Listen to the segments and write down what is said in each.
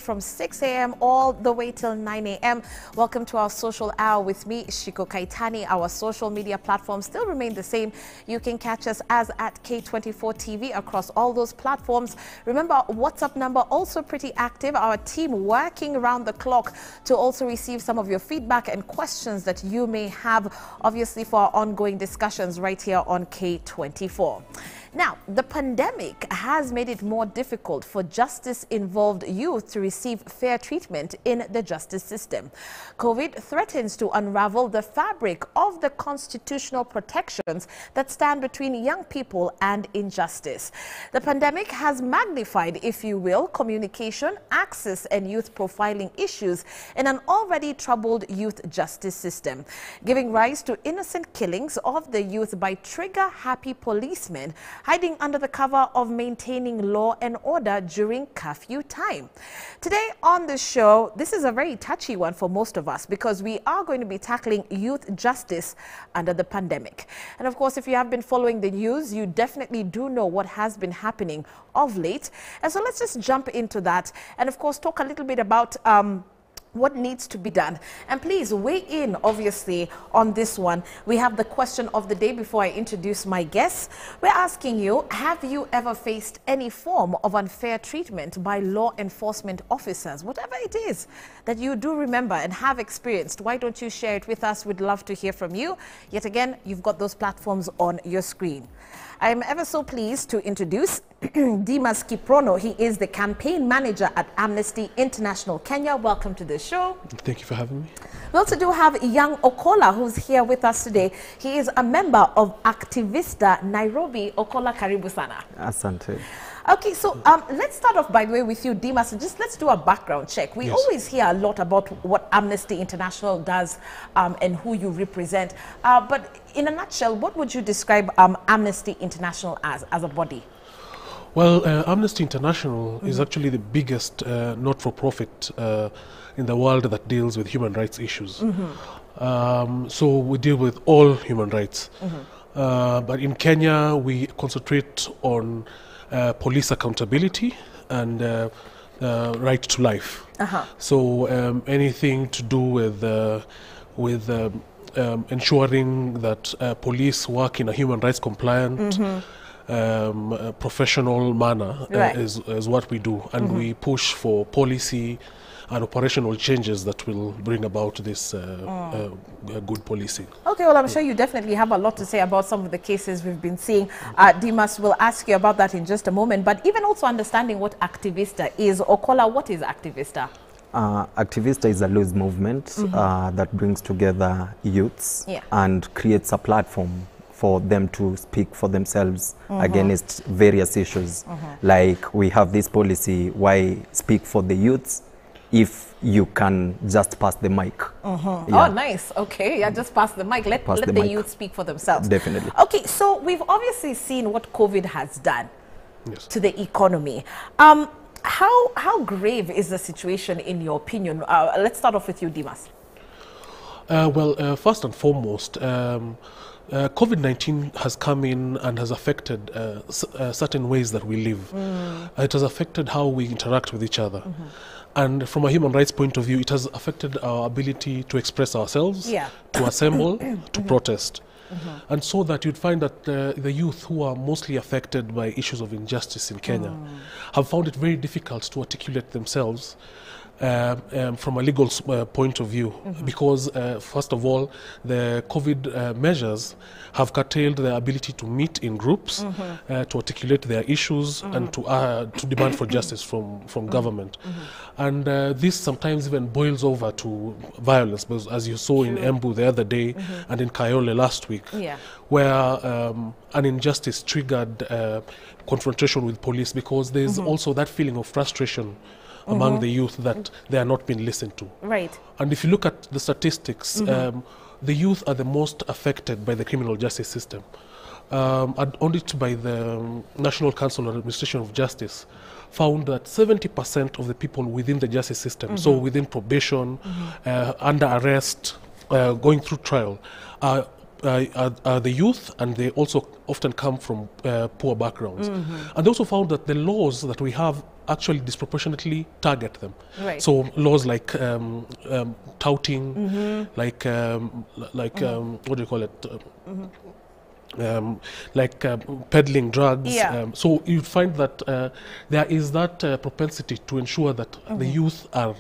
from 6 a.m. all the way till 9 a.m. Welcome to our social hour with me, Shiko Kaitani. Our social media platforms still remain the same. You can catch us as at K24 TV across all those platforms. Remember, our WhatsApp number also pretty active. Our team working around the clock to also receive some of your feedback and questions that you may have, obviously, for our ongoing discussions right here on K24. Now, the pandemic has made it more difficult for justice-involved youth to receive fair treatment in the justice system. COVID threatens to unravel the fabric of the constitutional protections that stand between young people and injustice. The pandemic has magnified, if you will, communication, access, and youth profiling issues in an already troubled youth justice system, giving rise to innocent killings of the youth by trigger-happy policemen hiding under the cover of maintaining law and order during curfew time. Today on the show, this is a very touchy one for most of us because we are going to be tackling youth justice under the pandemic. And of course, if you have been following the news, you definitely do know what has been happening of late. And so let's just jump into that and of course talk a little bit about what needs to be done. And please weigh in, obviously, on this one. We have the question of the day before I introduce my guests. We're asking you, have you ever faced any form of unfair treatment by law enforcement officers? Whatever it is that you do remember and have experienced, why don't you share it with us? We'd love to hear from you. Yet again, you've got those platforms on your screen. I am ever so pleased to introduce Dimas Kiprono. He is the campaign manager at Amnesty International Kenya. Welcome to the show. Thank you for having me. We also do have young Okolla, who's here with us today. He is a member of Activista Nairobi. Okolla, karibu sana. Asante. Okay, so let's start off, by the way, with you, Dimas. Just let's do a background check. We always hear a lot about what Amnesty International does and who you represent. But in a nutshell, what would you describe Amnesty International as a body? Well, Amnesty International is actually the biggest not-for-profit in the world that deals with human rights issues. So we deal with all human rights. But in Kenya, we concentrate on police accountability and right to life. So anything to do with ensuring that police work in a human rights compliant, professional manner is what we do, and we push for policy and operational changes that will bring about this good policing. Okay, well, I'm sure you definitely have a lot to say about some of the cases we've been seeing. Dimas will ask you about that in just a moment, but even also understanding what Activista is. Okolla, what is Activista? Activista is a loose movement that brings together youths and creates a platform for them to speak for themselves against various issues. Like we have this policy, why speak for the youths if you can just pass the mic. Oh, nice. Okay, yeah, just pass the mic. Let the youth speak for themselves. Definitely. Okay, so we've obviously seen what COVID has done to the economy. How grave is the situation in your opinion? Let's start off with you, Dimas. Well, first and foremost, COVID-19 has come in and has affected certain ways that we live. It has affected how we interact with each other. And from a human rights point of view, it has affected our ability to express ourselves, to assemble, to protest. And so that you'd find that the youth who are mostly affected by issues of injustice in Kenya have found it very difficult to articulate themselves from a legal point of view, because first of all, the COVID measures have curtailed their ability to meet in groups, to articulate their issues and to demand for justice from government. And this sometimes even boils over to violence, because as you saw in Embu the other day and in Kayole last week, where an injustice triggered confrontation with police, because there's also that feeling of frustration among the youth that they are not being listened to. And if you look at the statistics, the youth are the most affected by the criminal justice system. Audit by the National Council on Administration of Justice found that 70% of the people within the justice system, so within probation, under arrest, going through trial, are the youth, and they also often come from poor backgrounds. And they also found that the laws that we have actually disproportionately target them. Right. So laws like touting, like what do you call it? Peddling drugs. Yeah. So you find that there is that propensity to ensure that the youth are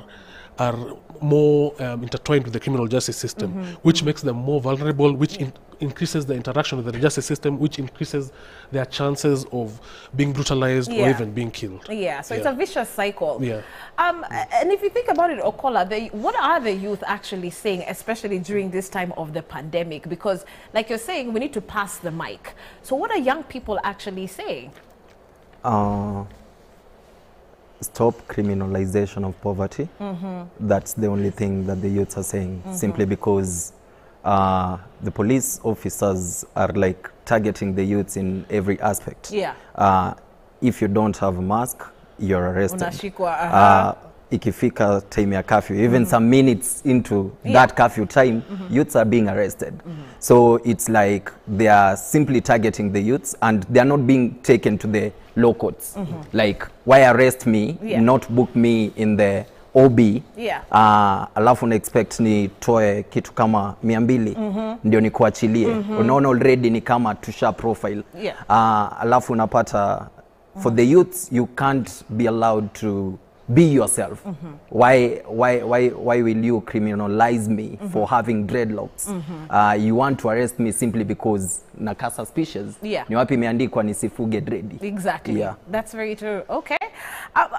more intertwined with the criminal justice system, which makes them more vulnerable, which increases the interaction with the justice system, which increases their chances of being brutalized or even being killed. Yeah, so it's a vicious cycle. Yeah. And if you think about it, Okolla, what are the youth actually saying, especially during this time of the pandemic? Because like you're saying, we need to pass the mic. So what are young people actually saying? Stop criminalization of poverty. That's the only thing that the youths are saying, simply because the police officers are like targeting the youths in every aspect. Yeah. If you don't have a mask, you're arrested. Unashikwa, Ikifika time ya curfew, even some minutes into that curfew time, youths are being arrested. So it's like they are simply targeting the youths, and they are not being taken to the law courts. Like, why arrest me, not book me in the OB, alafu na expect ni toe kitu kama 200 ndio ni kuachilie. Unaona already ni kama tusha profile. Alafu unapata for the youths, you can't be allowed to be yourself. Why will you criminalize me for having dreadlocks? You want to arrest me simply because nakaa suspicious. Ni wapi imeandikwa nisifuge dread? Exactly. That's very true. Okay.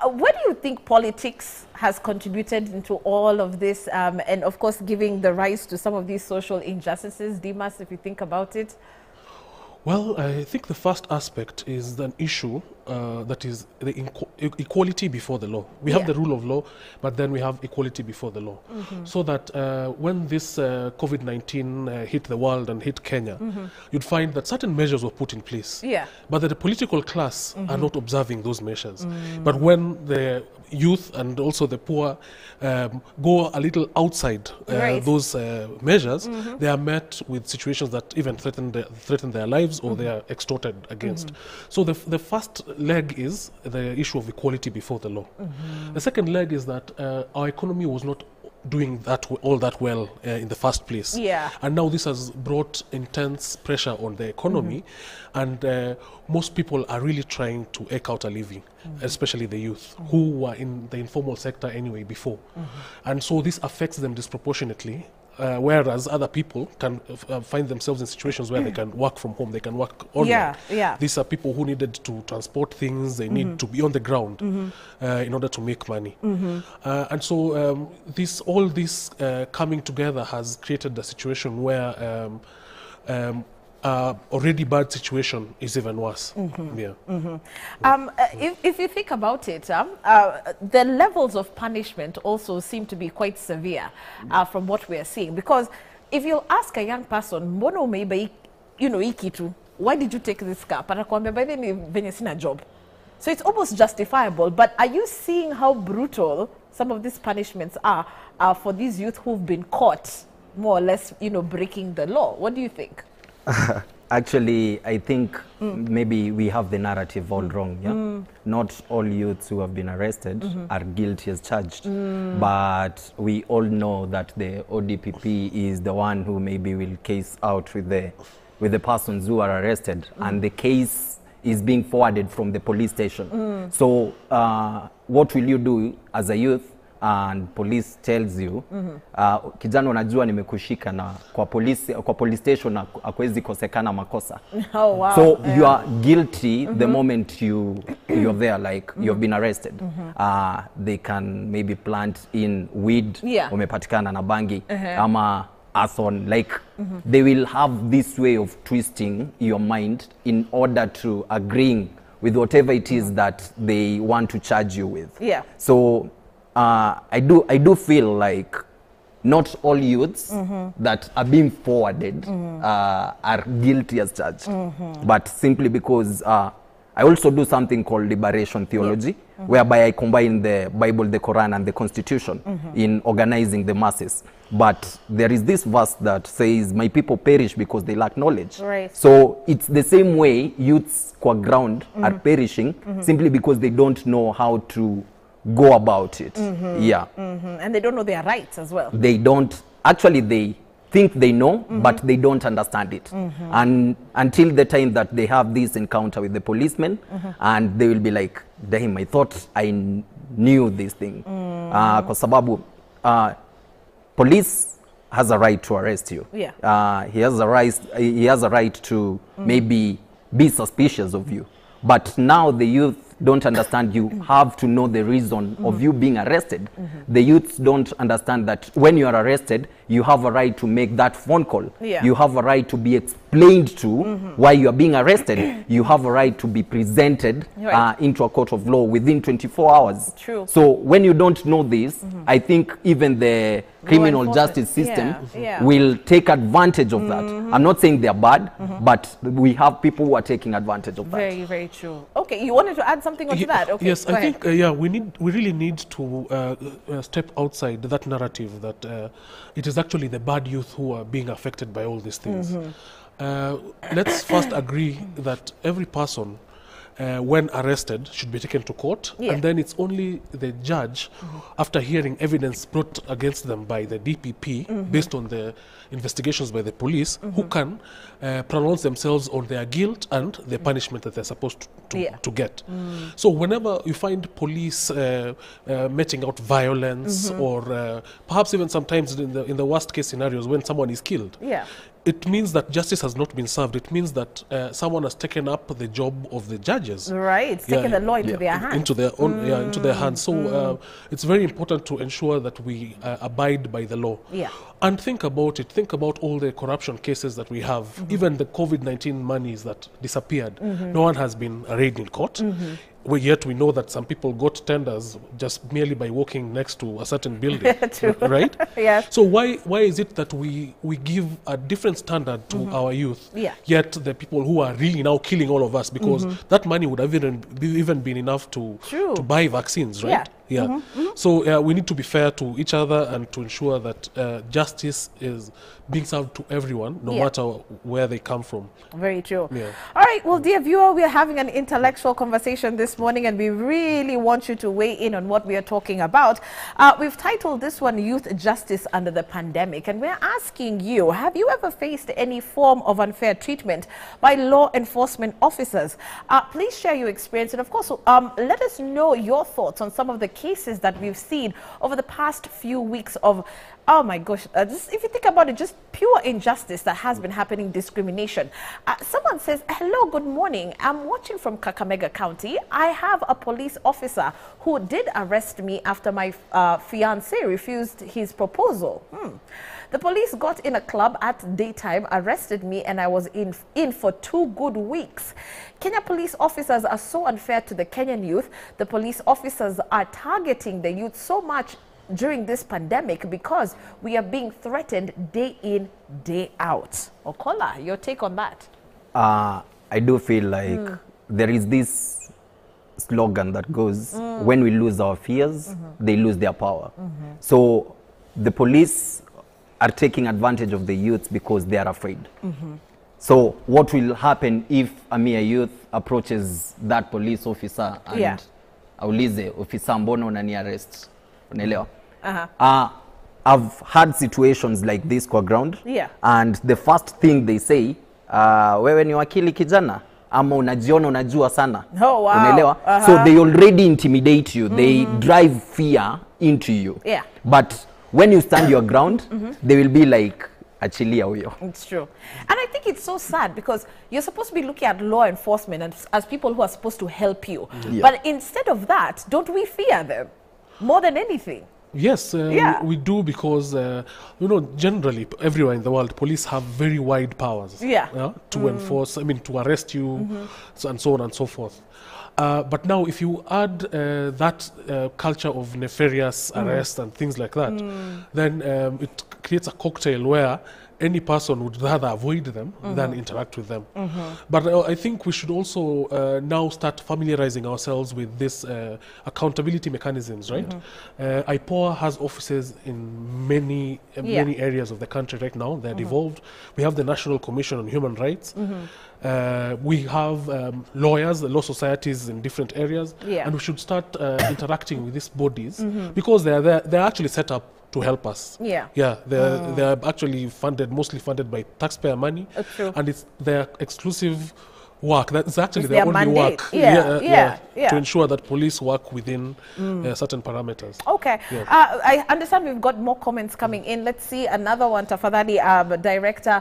What do you think politics has contributed into all of this, and of course giving the rise to some of these social injustices, Dimas, if you think about it? Well, I think the first aspect is an issue that is the equality before the law. We have the rule of law, but then we have equality before the law. So that when this COVID-19 hit the world and hit Kenya, you'd find that certain measures were put in place. But the political class are not observing those measures. But when the youth and also the poor go a little outside those measures, they are met with situations that even threaten their lives, or they are extorted against. So the first leg is the issue of equality before the law. The second leg is that our economy was not doing all that well in the first place. And now this has brought intense pressure on the economy, and most people are really trying to eke out a living, especially the youth who were in the informal sector anyway before. And so this affects them disproportionately. Whereas other people can find themselves in situations where they can work from home, they can work online. These are people who needed to transport things, they need to be on the ground in order to make money. And so all this coming together has created a situation where already bad situation is even worse. If you think about it, the levels of punishment also seem to be quite severe from what we are seeing. Because if you ask a young person, "Mbono umeiba ikitu, why did you take this car?" Patakwambia by then venye sina job. So it's almost justifiable. But are you seeing how brutal some of these punishments are for these youth who've been caught more or less, breaking the law? What do you think? Actually, I think maybe we have the narrative all wrong. Not all youths who have been arrested are guilty as charged, but we all know that the ODPP is the one who maybe will case out with the persons who are arrested, and the case is being forwarded from the police station. So what will you do as a youth and police tells you kijana unajua nimekushika na kwa police station hakuwezi kosekana makosa. So you are guilty the moment you're there, like you've been arrested. They can maybe plant in weed, umepatikana na bangi ama athon, like they will have this way of twisting your mind in order to agreeing with whatever it is that they want to charge you with. So I do feel like not all youths that are being forwarded are guilty as charged, but simply because I also do something called liberation theology, whereby I combine the Bible, the Quran, and the Constitution in organizing the masses. But there is this verse that says, my people perish because they lack knowledge. Right. So it's the same way youths qua ground are perishing simply because they don't know how to go about it. Yeah. And they don't know their rights as well. They don't, actually they think they know, but they don't understand it. And until the time that they have this encounter with the policeman, and they will be like, damn, I thought I knew this thing. Kwa sababu, police has a right to arrest you. Yeah. He has a right to maybe be suspicious of you. But now the youth don't understand you have to know the reason of you being arrested. The youths don't understand that when you are arrested, you have a right to make that phone call. Yeah. You have a right to be explained to why you are being arrested. You have a right to be presented into a court of law within 24 hours. True. So when you don't know this, I think even the criminal justice system will take advantage of that. I'm not saying they're bad, but we have people who are taking advantage of that. Very, very true. Okay, you wanted to add something onto that? Okay, yes, I think we really need to step outside that narrative that it is actually the bad youth who are being affected by all these things. Let's first agree that every person when arrested should be taken to court, and then it's only the judge, after hearing evidence brought against them by the DPP based on the investigations by the police, who can pronounce themselves on their guilt and the punishment that they're supposed to get. So whenever you find police meting out violence, or perhaps even sometimes in the worst case scenarios when someone is killed, it means that justice has not been served. It means that someone has taken up the job of the judges. Right, it's taken the law into their hands. Into their own, into their hands. So it's very important to ensure that we abide by the law. And think about it. Think about all the corruption cases that we have. Even the COVID-19 monies that disappeared. No one has been arraigned in court. Yet we know that some people got tenders just merely by walking next to a certain building, right? So why is it that we give a different standard to our youth, yet the people who are really now killing all of us, because that money would have even been enough to buy vaccines, right? So we need to be fair to each other and to ensure that justice is being served to everyone, no matter where they come from. Very true. All right, well, dear viewer, we are having an intellectual conversation this morning, and we really want you to weigh in on what we are talking about. We've titled this one Youth Justice Under the Pandemic, and we're asking you, have you ever faced any form of unfair treatment by law enforcement officers? Please share your experience, and of course, let us know your thoughts on some of the cases that we've seen over the past few weeks of, oh my gosh, just, if you think about it, just pure injustice that has been happening, discrimination. Someone says, hello, good morning. I'm watching from Kakamega County. I have a police officer who did arrest me after my fiance refused his proposal. The police got in a club at daytime, arrested me, and I was in for 2 good weeks. Kenya police officers are so unfair to the Kenyan youth. The police officers are targeting the youth so much during this pandemic because we are being threatened day in, day out. Okolla, your take on that? I do feel like there is this slogan that goes, when we lose our fears, they lose their power. So the police are taking advantage of the youth because they are afraid. So what will happen if a mere youth approaches that police officer and aulize, officer mbona unani arrest? Unaelewa? I've had situations like this kwa ground, and the first thing they say, wewe ni wakili kijana ama unajiona unajua sana. Unaelewa? So they already intimidate you. They drive fear into you. But when you stand your ground, they will be like, achilia huyo. It's true. And I think it's so sad because you're supposed to be looking at law enforcement as people who are supposed to help you. But instead of that, don't we fear them more than anything? Yes, we do, because generally everywhere in the world, police have very wide powers to enforce, to arrest you, and so on and so forth. But now if you add that culture of nefarious arrest and things like that, then it creates a cocktail where any person would rather avoid them than interact with them. But I think we should also now start familiarizing ourselves with this accountability mechanisms, right? IPOA has offices in many areas of the country right now. They're devolved. We have the National Commission on Human Rights. We have lawyers, law societies in different areas, and we should start interacting with these bodies because they're actually set up to help us. They're actually mostly funded by taxpayer money, and it's their exclusive work. That's actually their only mandate. work. To ensure that police work within certain parameters. Okay. I understand we've got more comments coming in. Let's see another one. Tafadhali, Director.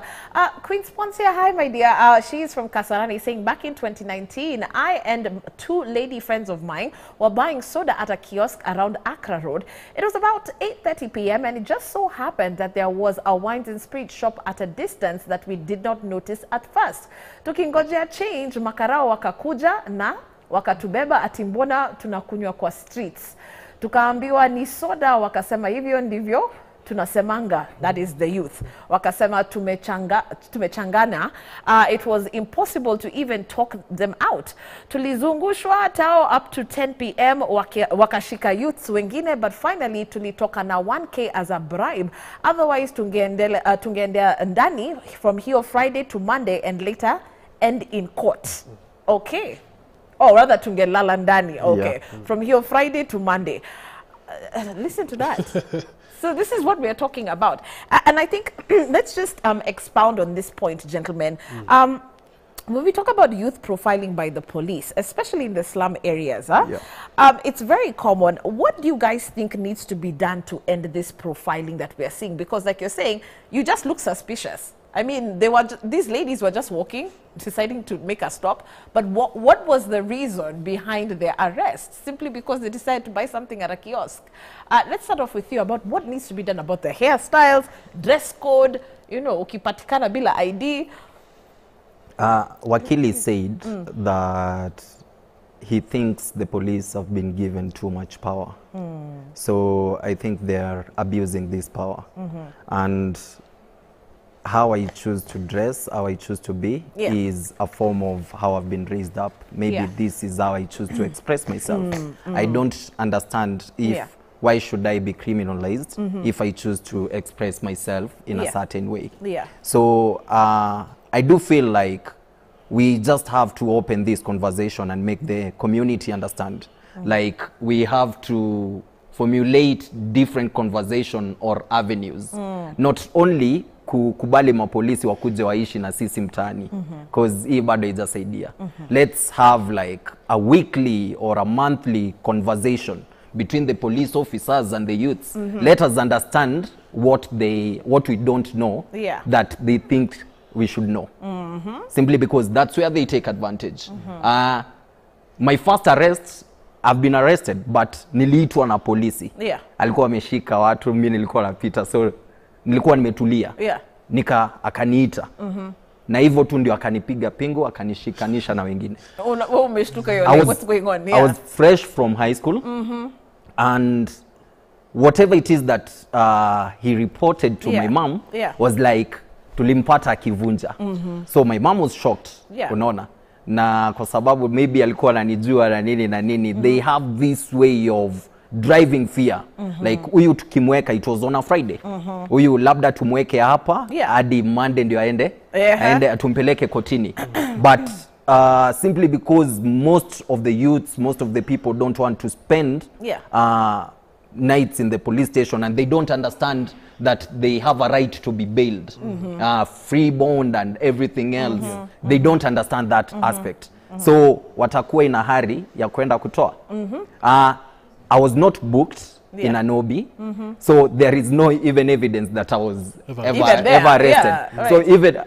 Queen Sponsia, hi, my dear. She's from Kasarani, saying back in 2019, I and 2 lady friends of mine were buying soda at a kiosk around Accra Road. It was about 8:30 p.m. and it just so happened that there was a wines and spirit shop at a distance that we did not notice at first. Tukingojea change, makarao wakakuja na wakatubeba ati mbona tunakunywa kwa streets. Tukaambiwa ni soda, wakasema hivyo ndivyo tunasemanga, that is the youth. Wakasema tumechangana. It was impossible to even talk them out. Tulizungushwa tao up to 10 p.m. wakashika youths wengine, but finally tulitoka na 1K as a bribe. Otherwise tungeendea ndani from here Friday to Monday and later end in court. Okay. Oh, rather tungelala ndani. Okay. From here Friday to Monday. Listen to that. So this is what we are talking about. And I think let's just expound on this point, gentlemen. When we talk about youth profiling by the police, especially in the slum areas, it's very common. What do you guys think needs to be done to end this profiling that we are seeing? Because like you're saying, you just look suspicious. I mean, these ladies were just walking, deciding to make a stop. But what was the reason behind their arrest? Simply because they decided to buy something at a kiosk. Let's start off with you about what needs to be done about the hairstyles, dress code, you know, ukipatikana bila ID. Wakili said that he thinks the police have been given too much power. So I think they are abusing this power. And how I choose to dress, how I choose to be, is a form of how I've been raised up. Maybe this is how I choose to express myself. I don't understand why should I be criminalized if I choose to express myself in a certain way. So I do feel like we just have to open this conversation and make the community understand. Like we have to formulate different conversation or avenues. Not only kukubali mapolisi wakuje waishi na sisi mtaani, because hii bado haijasaidia. Let's have like a weekly or a monthly conversation between the police officers and the youths. Let us understand what we don't know that they think we should know. Simply because that's where they take advantage. My first arrest, I've been arrested, but niliitwa na polisi. Alikuwa ameshika watu, mimi nilikuwa napita, so nilikuwa nimetulia. Akaniita. Na hivyo tu ndio akanipiga pingu, akanishikanisha na wengine. Umeshtuka yule, what's going on? I was fresh from high school. And whatever it is that he reported to my mom was like tulimpata akivunja. So my mom was shocked. Unaona? Na kwa sababu maybe alikuwa ananijua na nini na nini, they have this way of driving fear. Like huyu tukimweka, it was on a Friday. Huyu labda tumweke hapa hadi Monday ndio aende atumpeleke kotini. But simply because most of the youths, most of the people don't want to spend nights in the police station, and they don't understand that they have a right to be bailed, free bond and everything else. They don't understand that aspect. So watakuwa ina hari ya kwenda kutoa. I was not booked in Nairobi, so there is no even evidence that I was ever arrested. So even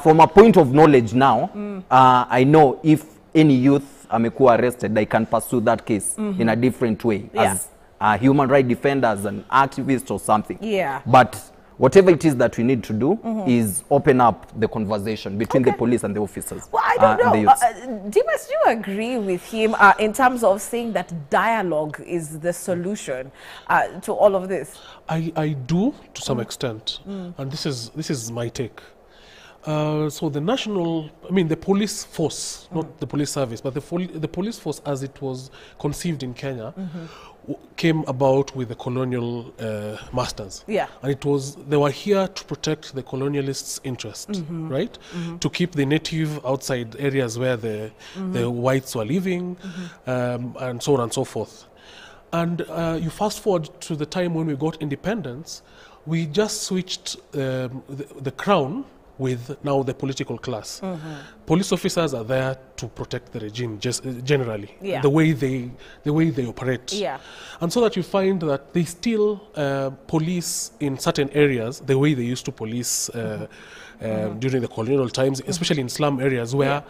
from a point of knowledge now, I know if any youth amekuwa arrested, I can pursue that case in a different way as a human rights defender, as an activist or something. But whatever it is that we need to do is open up the conversation between the police and the officers. Well, I don't know. Dimas, do you agree with him in terms of saying that dialogue is the solution to all of this? I do to some extent, and this is my take. So the police force, not the police service, but the police force as it was conceived in Kenya, came about with the colonial masters. Yeah. And they were here to protect the colonialists' interest, right? To keep the native outside areas where the whites were living, and so on and so forth. And you fast forward to the time when we got independence, we just switched the crown with now the political class. Police officers are there to protect the regime, just generally, the way they operate. Yeah. And so that you find that they still police in certain areas the way they used to police during the colonial times, especially in slum areas where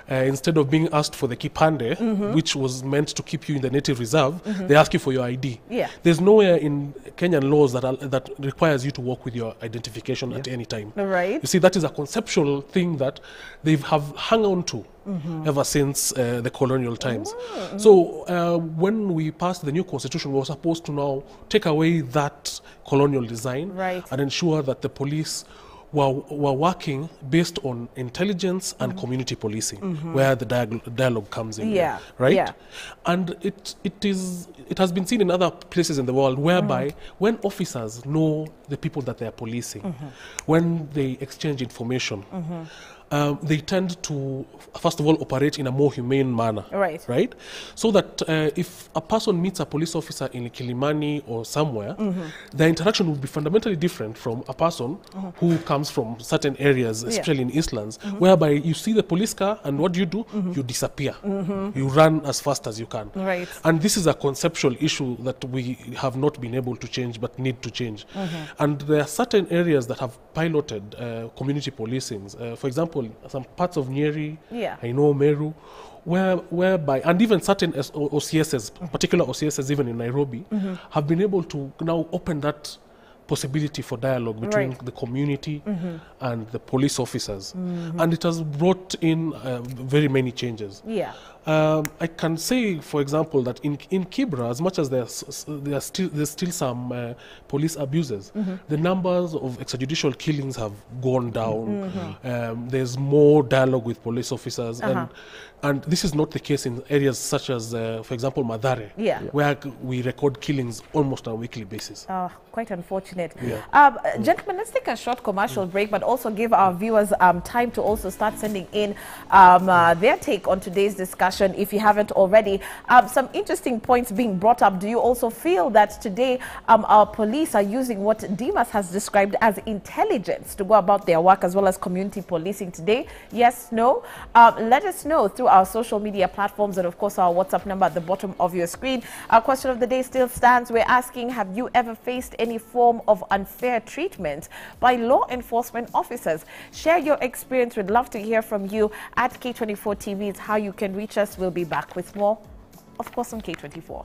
instead of being asked for the kipande, which was meant to keep you in the native reserve, they ask you for your ID. Yeah. There's nowhere in Kenyan laws that requires you to walk with your identification at any time. Right. You see, that is a conceptual thing that they have hung on to ever since the colonial times. So when we passed the new constitution, we were supposed to now take away that colonial design and ensure that the police were working based on intelligence and community policing, where the dialogue comes in. Right? Yeah. And it has been seen in other places in the world whereby when officers know the people that they are policing, when they exchange information, they tend to, first of all, operate in a more humane manner. Right? So that if a person meets a police officer in Kilimani or somewhere, the interaction will be fundamentally different from a person who comes from certain areas, especially in Eastlands, whereby you see the police car and what you do? You disappear. You run as fast as you can. Right. And this is a conceptual issue that we have not been able to change but need to change. And there are certain areas that have piloted community policing. For example, some parts of Nyeri, I know Meru, whereby, and even certain OCSs, particular OCSs even in Nairobi, have been able to now open that possibility for dialogue between the community and the police officers. And it has brought in very many changes. I can say, for example, that in Kibra, as much as there's still some police abuses, the numbers of extrajudicial killings have gone down. There's more dialogue with police officers, and this is not the case in areas such as, for example, Mathare, where we record killings almost on a weekly basis. Quite unfortunate. Gentlemen, let's take a short commercial break, but also give our viewers time to also start sending in their take on today's discussion. If you haven't already, some interesting points being brought up. Do you also feel that today our police are using what Dimas has described as intelligence to go about their work, as well as community policing today? Yes, no? Let us know through our social media platforms and, of course, our WhatsApp number at the bottom of your screen. Our question of the day still stands. We're asking, have you ever faced any form of unfair treatment by law enforcement officers? Share your experience. We'd love to hear from you at K24 TV. It's how you can reach us. We'll be back with more, of course, on K24.